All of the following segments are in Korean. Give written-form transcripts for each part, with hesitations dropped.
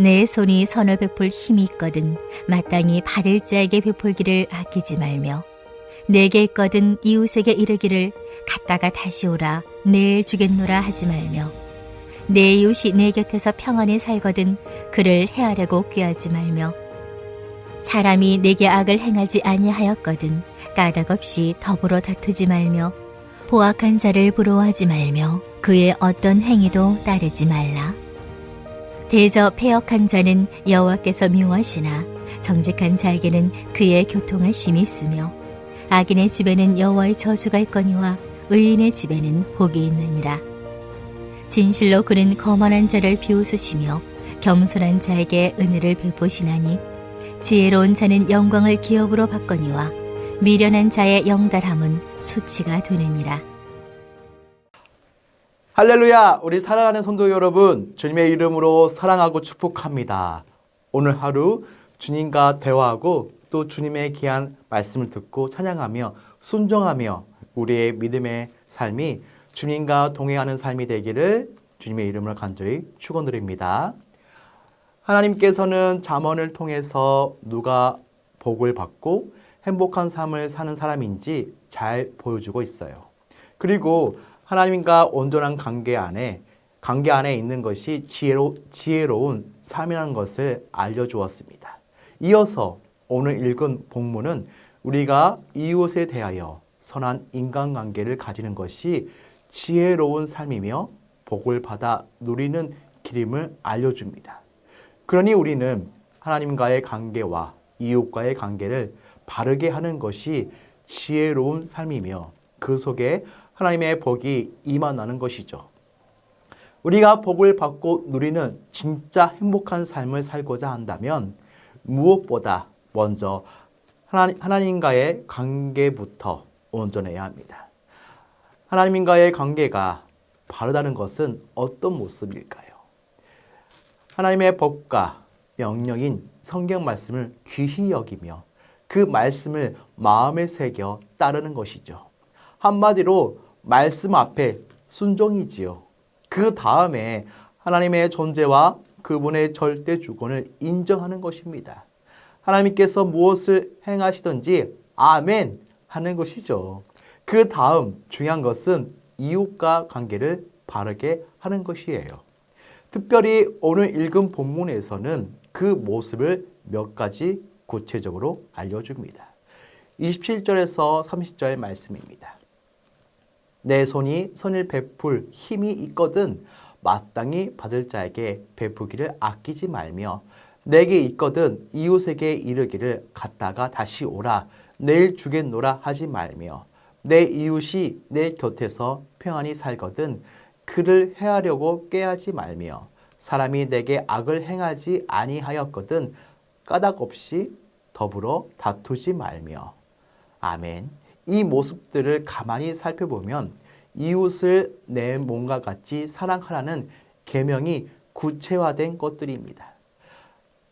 내 손이 선을 베풀 힘이 있거든 마땅히 받을 자에게 베풀기를 아끼지 말며 내게 있거든 이웃에게 이르기를 갔다가 다시 오라 내일 주겠노라 하지 말며 내 이웃이 내 곁에서 평안히 살거든 그를 해하려고 꾀하지 말며 사람이 내게 악을 행하지 아니하였거든 까닭없이 더불어 다투지 말며 보악한 자를 부러워하지 말며 그의 어떤 행위도 따르지 말라. 대저 패역한 자는 여호와께서 미워하시나 정직한 자에게는 그의 교통하심이 있으며 악인의 집에는 여호와의 저주가 있거니와 의인의 집에는 복이 있느니라. 진실로 그는 거만한 자를 비웃으시며 겸손한 자에게 은혜를 베푸시나니 지혜로운 자는 영광을 기업으로 받거니와 미련한 자의 영달함은 수치가 되느니라. 할렐루야! 우리 사랑하는 성도 여러분, 주님의 이름으로 사랑하고 축복합니다. 오늘 하루 주님과 대화하고 또 주님의 귀한 말씀을 듣고 찬양하며 순종하며 우리의 믿음의 삶이 주님과 동행하는 삶이 되기를 주님의 이름으로 간절히 축원드립니다. 하나님께서는 잠언을 통해서 누가 복을 받고 행복한 삶을 사는 사람인지 잘 보여주고 있어요. 그리고 하나님과 온전한 관계 안에 있는 것이 지혜로운 삶이라는 것을 알려주었습니다. 이어서 오늘 읽은 본문은 우리가 이웃에 대하여 선한 인간관계를 가지는 것이 지혜로운 삶이며 복을 받아 누리는 길임을 알려줍니다. 그러니 우리는 하나님과의 관계와 이웃과의 관계를 바르게 하는 것이 지혜로운 삶이며 그 속에 하나님의 복이 임한다는 것이죠. 우리가 복을 받고 누리는 진짜 행복한 삶을 살고자 한다면 무엇보다 먼저 하나님과의 관계부터 온전해야 합니다. 하나님과의 관계가 바르다는 것은 어떤 모습일까요? 하나님의 법과 명령인 성경 말씀을 귀히 여기며 그 말씀을 마음에 새겨 따르는 것이죠. 한마디로 말씀 앞에 순종이지요. 그 다음에 하나님의 존재와 그분의 절대 주권을 인정하는 것입니다. 하나님께서 무엇을 행하시든지 아멘 하는 것이죠. 그 다음 중요한 것은 이웃과 관계를 바르게 하는 것이에요. 특별히 오늘 읽은 본문에서는 그 모습을 몇 가지 구체적으로 알려줍니다. 27절에서 30절 말씀입니다. 내 손이 선을 베풀 힘이 있거든 마땅히 받을 자에게 베푸기를 아끼지 말며 내게 있거든 이웃에게 이르기를 갔다가 다시 오라 내일 주겠노라 하지 말며 내 이웃이 내 곁에서 평안히 살거든 그를 해하려고 꾀하지 말며 사람이 내게 악을 행하지 아니하였거든 까닭없이 더불어 다투지 말며. 아멘. 이 모습들을 가만히 살펴보면 이웃을 내 몸과 같이 사랑하라는 계명이 구체화된 것들입니다.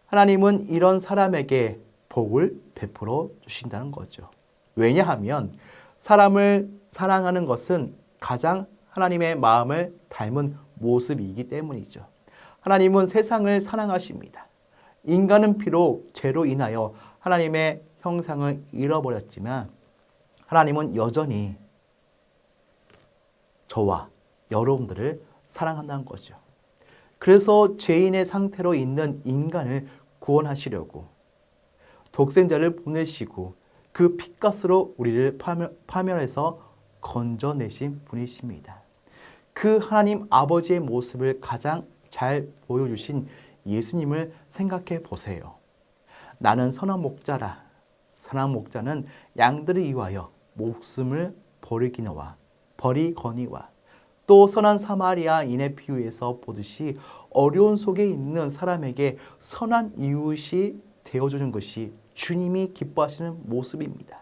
하나님은 이런 사람에게 복을 베풀어 주신다는 거죠. 왜냐하면 사람을 사랑하는 것은 가장 하나님의 마음을 닮은 모습이기 때문이죠. 하나님은 세상을 사랑하십니다. 인간은 비록 죄로 인하여 하나님의 형상을 잃어버렸지만 하나님은 여전히 저와 여러분들을 사랑한다는 거죠. 그래서 죄인의 상태로 있는 인간을 구원하시려고 독생자를 보내시고 그 핏값으로 우리를 파멸해서 건져내신 분이십니다. 그 하나님 아버지의 모습을 가장 잘 보여주신 예수님을 생각해 보세요. 나는 선한 목자라. 선한 목자는 양들을 위하여 목숨을 버리기노와 버리거니와 또 선한 사마리아인의 비유에서 보듯이 어려운 속에 있는 사람에게 선한 이웃이 되어주는 것이 주님이 기뻐하시는 모습입니다.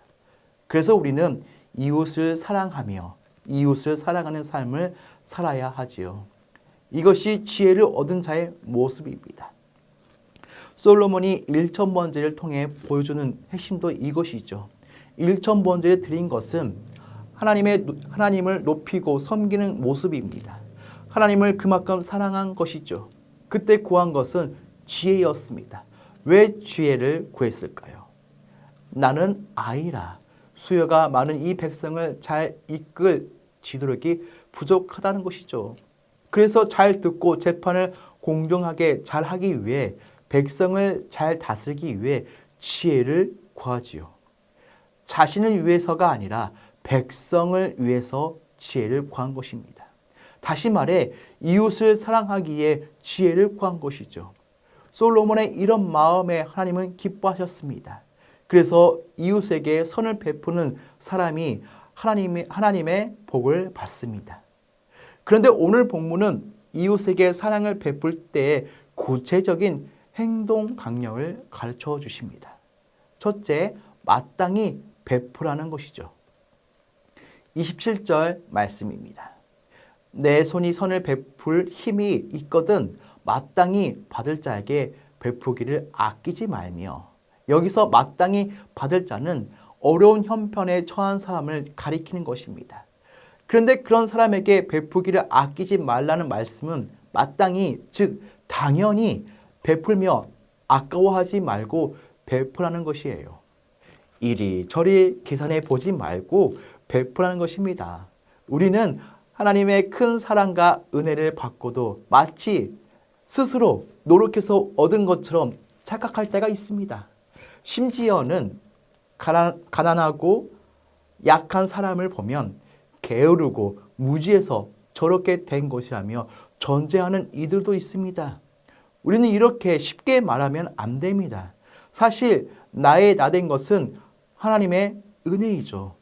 그래서 우리는 이웃을 사랑하며 이웃을 사랑하는 삶을 살아야 하지요. 이것이 지혜를 얻은 자의 모습입니다. 솔로몬이 1,000번제를 통해 보여주는 핵심도 이것이죠. 1,000번제를 드린 것은 하나님을 높이고 섬기는 모습입니다. 하나님을 그만큼 사랑한 것이죠. 그때 구한 것은 지혜였습니다. 왜 지혜를 구했을까요? 나는 아이라 수요가 많은 이 백성을 잘 이끌 지도력이 부족하다는 것이죠. 그래서 잘 듣고 재판을 공정하게 잘 하기 위해 백성을 잘 다스리기 위해 지혜를 구하지요. 자신을 위해서가 아니라 백성을 위해서 지혜를 구한 것입니다. 다시 말해 이웃을 사랑하기에 지혜를 구한 것이죠. 솔로몬의 이런 마음에 하나님은 기뻐하셨습니다. 그래서 이웃에게 선을 베푸는 사람이 하나님의 복을 받습니다. 그런데 오늘 본문은 이웃에게 사랑을 베풀 때의 구체적인 행동 강령을 가르쳐 주십니다. 첫째, 마땅히 베풀라는 것이죠. 27절 말씀입니다. 내 손이 선을 베풀 힘이 있거든 마땅히 받을 자에게 베푸기를 아끼지 말며, 여기서 마땅히 받을 자는 어려운 형편에 처한 사람을 가리키는 것입니다. 그런데 그런 사람에게 베푸기를 아끼지 말라는 말씀은 마땅히, 즉 당연히 베풀며 아까워하지 말고 베풀라는 것이에요. 이리저리 계산해 보지 말고 베풀라는 것입니다. 우리는 하나님의 큰 사랑과 은혜를 받고도 마치 스스로 노력해서 얻은 것처럼 착각할 때가 있습니다. 심지어는 가난하고 약한 사람을 보면 게으르고 무지해서 저렇게 된 것이라며 전제하는 이들도 있습니다. 우리는 이렇게 쉽게 말하면 안 됩니다. 사실 나의 나된 것은 하나님의 은혜이죠.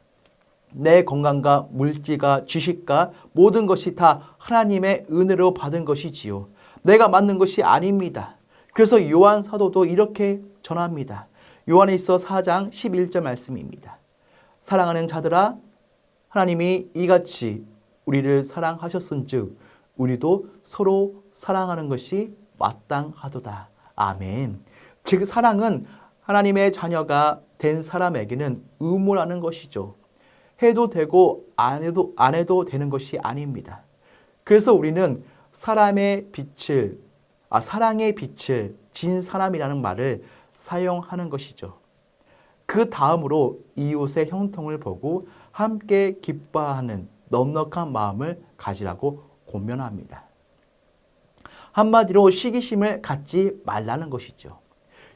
내 건강과 물질과 지식과 모든 것이 다 하나님의 은혜로 받은 것이지요. 내가 만든 것이 아닙니다. 그래서 요한 사도도 이렇게 전합니다. 요한에 있어 4장 11절 말씀입니다. 사랑하는 자들아, 하나님이 이같이 우리를 사랑하셨은즉 우리도 서로 사랑하는 것이 마땅하도다. 아멘. 즉 사랑은 하나님의 자녀가 된 사람에게는 의무라는 것이죠. 해도 되고 안 해도 되는 것이 아닙니다. 그래서 우리는 사랑의 빛을 진 사람이라는 말을 사용하는 것이죠. 그 다음으로 이웃의 형통을 보고 함께 기뻐하는 넉넉한 마음을 가지라고 권면합니다. 한마디로 시기심을 갖지 말라는 것이죠.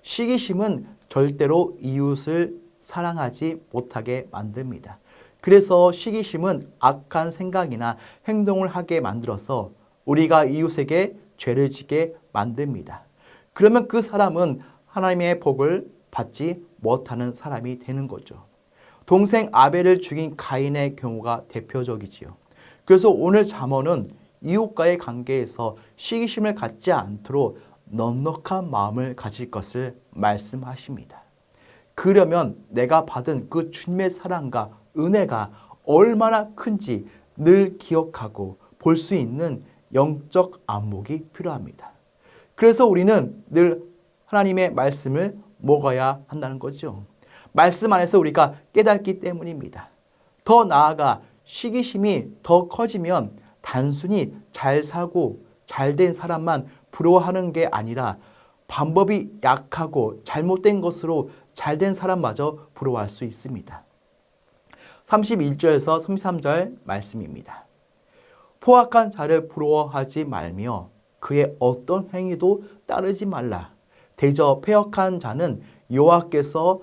시기심은 절대로 이웃을 사랑하지 못하게 만듭니다. 그래서 시기심은 악한 생각이나 행동을 하게 만들어서 우리가 이웃에게 죄를 지게 만듭니다. 그러면 그 사람은 하나님의 복을 받지 못하는 사람이 되는 거죠. 동생 아벨을 죽인 가인의 경우가 대표적이지요. 그래서 오늘 잠언은 이웃과의 관계에서 시기심을 갖지 않도록 넉넉한 마음을 가질 것을 말씀하십니다. 그러면 내가 받은 그 주님의 사랑과 은혜가 얼마나 큰지 늘 기억하고 볼 수 있는 영적 안목이 필요합니다. 그래서 우리는 늘 하나님의 말씀을 먹어야 한다는 거죠. 말씀 안에서 우리가 깨닫기 때문입니다. 더 나아가 시기심이 더 커지면 단순히 잘 살고 잘된 사람만 부러워하는 게 아니라 방법이 약하고 잘못된 것으로 잘된 사람마저 부러워할 수 있습니다. 31절에서 33절 말씀입니다. 포악한 자를 부러워하지 말며 그의 어떤 행위도 따르지 말라. 대저 패역한 자는 여호와께서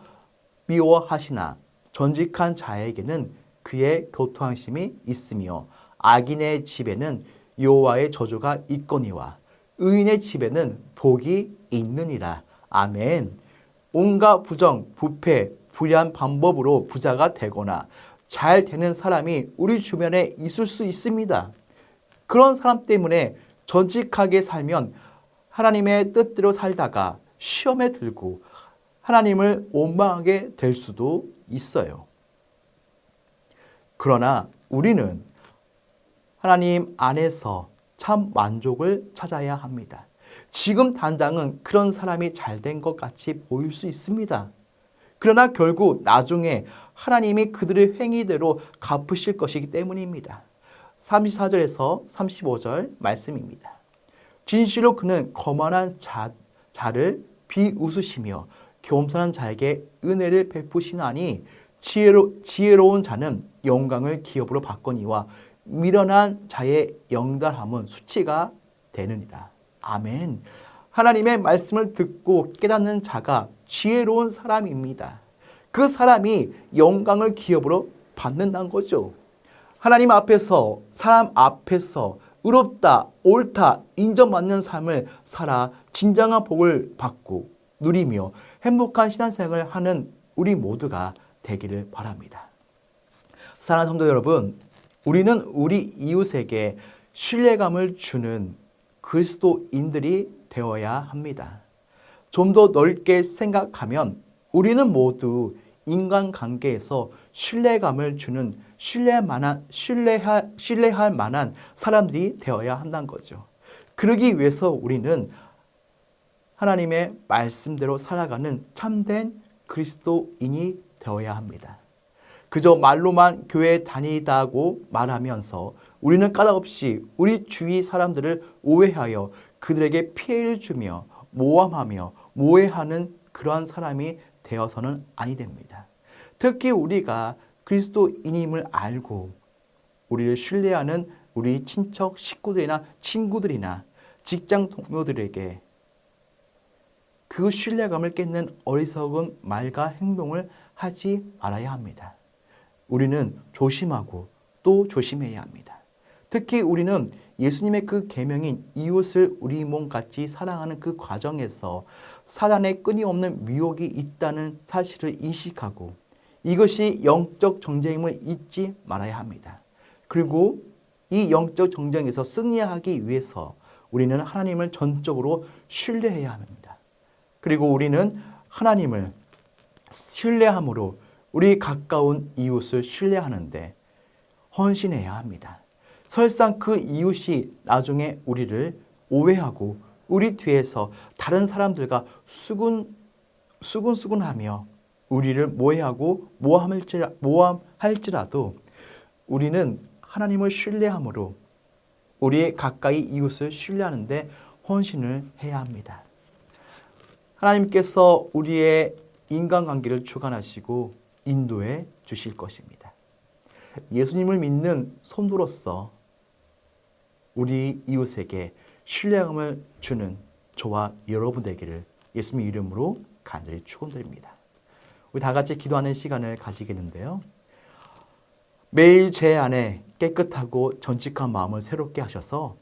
미워하시나 전직한 자에게는 그의 교통심이 있으며 악인의 집에는 여호와의 저주가 있거니와 의인의 집에는 복이 있느니라. 아멘. 온갖 부정, 부패, 불의한 방법으로 부자가 되거나 잘 되는 사람이 우리 주변에 있을 수 있습니다. 그런 사람 때문에 전직하게 살면 하나님의 뜻대로 살다가 시험에 들고 하나님을 원망하게 될 수도 있어요. 그러나 우리는 하나님 안에서 참 만족을 찾아야 합니다. 지금 당장은 그런 사람이 잘 된 것 같이 보일 수 있습니다. 그러나 결국 나중에 하나님이 그들의 행위대로 갚으실 것이기 때문입니다. 34절에서 35절 말씀입니다. 진실로 그는 거만한 자를 비웃으시며 겸손한 자에게 은혜를 베푸시나니 지혜로운 자는 영광을 기업으로 받거니와 미련한 자의 영달함은 수치가 되느니라. 아멘. 하나님의 말씀을 듣고 깨닫는 자가 지혜로운 사람입니다. 그 사람이 영광을 기업으로 받는다는 거죠. 하나님 앞에서, 사람 앞에서 의롭다, 옳다, 인정받는 삶을 살아 진정한 복을 받고 누리며 행복한 신앙생활을 하는 우리 모두가 되기를 바랍니다. 사랑하는 성도 여러분, 우리는 우리 이웃에게 신뢰감을 주는 그리스도인들이 되어야 합니다. 좀 더 넓게 생각하면 우리는 모두 인간관계에서 신뢰감을 주는 신뢰할 만한 사람들이 되어야 한다는 거죠. 그러기 위해서 우리는 하나님의 말씀대로 살아가는 참된 그리스도인이 되어야 합니다. 그저 말로만 교회에 다니다고 말하면서 우리는 까닭없이 우리 주위 사람들을 오해하여 그들에게 피해를 주며 모함하며 모해하는 그러한 사람이 되어서는 아니 됩니다. 특히 우리가 그리스도인임을 알고 우리를 신뢰하는 우리 친척, 식구들이나 친구들이나 직장 동료들에게 그 신뢰감을 깨는 어리석은 말과 행동을 하지 말아야 합니다. 우리는 조심하고 또 조심해야 합니다. 특히 우리는 예수님의 그 계명인 이웃을 우리 몸같이 사랑하는 그 과정에서 사단의 끊임없는 미혹이 있다는 사실을 인식하고 이것이 영적 전쟁임을 잊지 말아야 합니다. 그리고 이 영적 전쟁에서 승리하기 위해서 우리는 하나님을 전적으로 신뢰해야 합니다. 그리고 우리는 하나님을 신뢰함으로 우리 가까운 이웃을 신뢰하는데 헌신해야 합니다. 설상 그 이웃이 나중에 우리를 오해하고 우리 뒤에서 다른 사람들과 수군수군하며 우리를 모해하고 모함할지라도 우리는 하나님을 신뢰함으로 우리의 가까이 이웃을 신뢰하는데 헌신을 해야 합니다. 하나님께서 우리의 인간관계를 주관하시고 인도해 주실 것입니다. 예수님을 믿는 성도로서 우리 이웃에게 신뢰감을 주는 저와 여러분 되기를 예수님의 이름으로 간절히 축원드립니다. 우리 다 같이 기도하는 시간을 가지겠는데요. 매일 제 안에 깨끗하고 전직한 마음을 새롭게 하셔서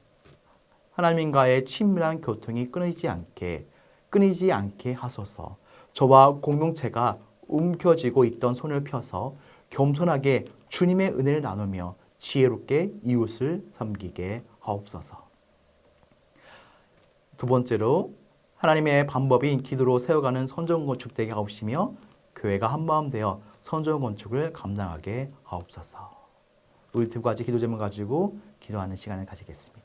하나님과의 친밀한 교통이 끊이지 않게 하소서. 저와 공동체가 움켜쥐고 있던 손을 펴서 겸손하게 주님의 은혜를 나누며 지혜롭게 이웃을 섬기게 하옵소서. 두 번째로 하나님의 방법인 기도로 세워가는 성전건축 되게 하옵시며 교회가 한마음 되어 성전건축을 감당하게 하옵소서. 우리 두 가지 기도 제목 가지고 기도하는 시간을 가지겠습니다.